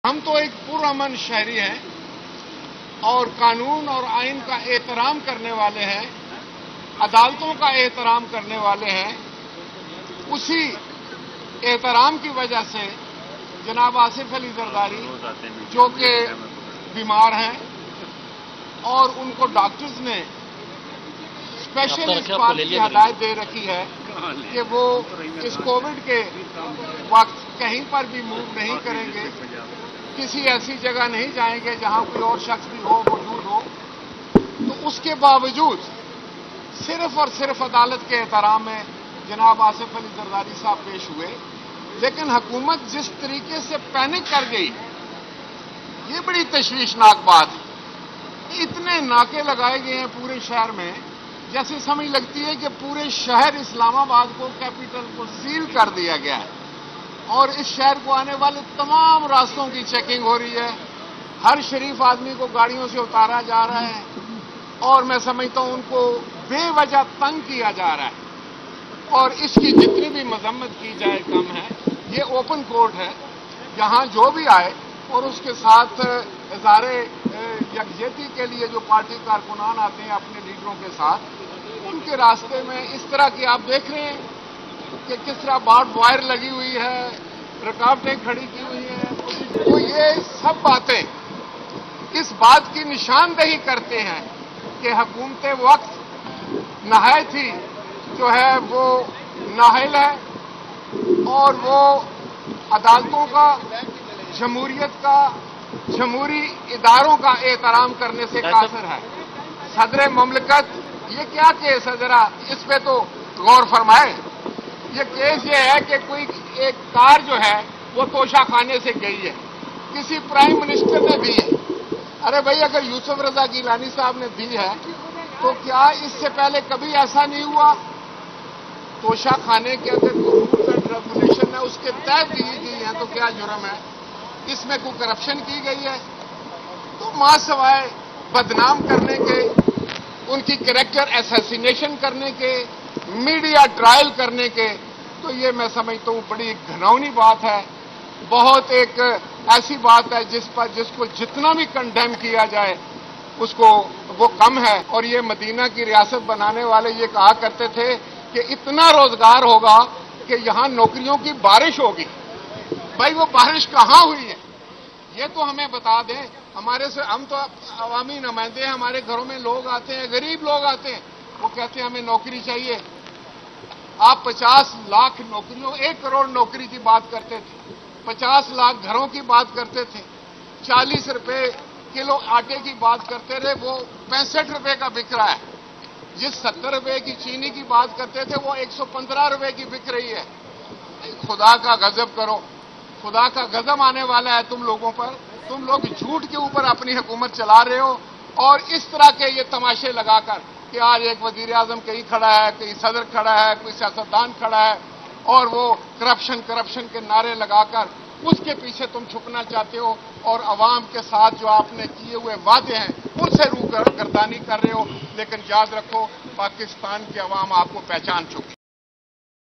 हम तो एक पुरअमन शहरी हैं और कानून और आइन का एहतराम करने वाले हैं, अदालतों का एहतराम करने वाले हैं। उसी एहतराम की वजह से जनाब आसिफ अली जरदारी जो कि बीमार हैं और उनको डॉक्टर्स ने स्पेशल इस बात की हदायत दे रखी है कि वो इस कोविड के वक्त कहीं पर भी मूव नहीं करेंगे, किसी ऐसी जगह नहीं जाएंगे जहां कोई और शख्स भी हो, मौजूद हो। तो उसके बावजूद सिर्फ और सिर्फ अदालत के एहतराम में जनाब आसिफ अली जरदारी साहब पेश हुए। लेकिन हुकूमत जिस तरीके से पैनिक कर गई, ये बड़ी तशवीशनाक बात है। इतने नाके लगाए गए हैं पूरे शहर में, जैसे समझ लगती है कि पूरे शहर इस्लामाबाद को, कैपिटल को सील कर दिया गया है और इस शहर को आने वाले तमाम रास्तों की चेकिंग हो रही है। हर शरीफ आदमी को गाड़ियों से उतारा जा रहा है और मैं समझता हूं उनको बेवजह तंग किया जा रहा है और इसकी जितनी भी मजम्मत की जाए कम है। ये ओपन कोर्ट है, यहां जो भी आए और उसके साथ इज़हारे यकजहती के लिए जो पार्टी कारकुनान आते हैं अपने लीडरों के साथ, उनके रास्ते में इस तरह की आप देख रहे हैं कि किस तरह बार्ब वायर लगी हुई है, रुकावटें खड़ी की हुई हैं। तो ये सब बातें इस बात की निशानदेही करते हैं कि हुकूमत वक्त नहायत ही जो है वो नाअहल है और वो अदालतों का, जमहूरियत का, जमहूरी इदारों का एहतराम करने से कासिर है। सदर ममलकत, ये क्या केस है, जरा इस पे तो गौर फरमाए। ये केस ये है कि कोई एक कार जो है वो तोशा खाने से गई है, किसी प्राइम मिनिस्टर ने दी है। अरे भाई, अगर यूसुफ रजा गिलानी साहब ने दी है तो क्या इससे पहले कभी ऐसा नहीं हुआ? तोशा खाने के अगर रूल्स एंड रेगुलेशन है उसके तहत दी गई है तो क्या जुर्म है? इसमें कोई करप्शन की गई है? तो मां सवाए बदनाम करने के, उनकी कैरेक्टर असैसिनेशन करने के, मीडिया ट्रायल करने के, तो ये मैं समझता हूं बड़ी घिनौनी बात है। बहुत एक ऐसी बात है जिसको जितना भी कंडेम किया जाए उसको वो कम है। और ये मदीना की रियासत बनाने वाले ये कहा करते थे कि इतना रोजगार होगा कि यहां नौकरियों की बारिश होगी। भाई, वो बारिश कहां हुई है ये तो हमें बता दें। हमारे से हम तो अवामी नुमाइंदे हैं, हमारे घरों में लोग आते हैं, गरीब लोग आते हैं, वो कहते हैं हमें नौकरी चाहिए। आप 50 लाख नौकरियों, 1 करोड़ नौकरी की बात करते थे, 50 लाख घरों की बात करते थे, 40 रुपए किलो आटे की बात करते रहे, वो 65 रुपए का बिक रहा है। जिस 70 रुपए की चीनी की बात करते थे वो 115 रुपए की बिक रही है। खुदा का गजब करो, खुदा का गजब आने वाला है तुम लोगों पर। तुम लोग झूठ के ऊपर अपनी हुकूमत चला रहे हो और इस तरह के ये तमाशे लगाकर कि आज एक वजीर आजम कहीं खड़ा है, कहीं सदर खड़ा है, कोई सियासतदान खड़ा है और वो करप्शन के नारे लगाकर उसके पीछे तुम छुपना चाहते हो और अवाम के साथ जो आपने किए हुए वादे हैं उनसे रूगर्दानी कर रहे हो। लेकिन याद रखो, पाकिस्तान की अवाम आपको पहचान चुकी।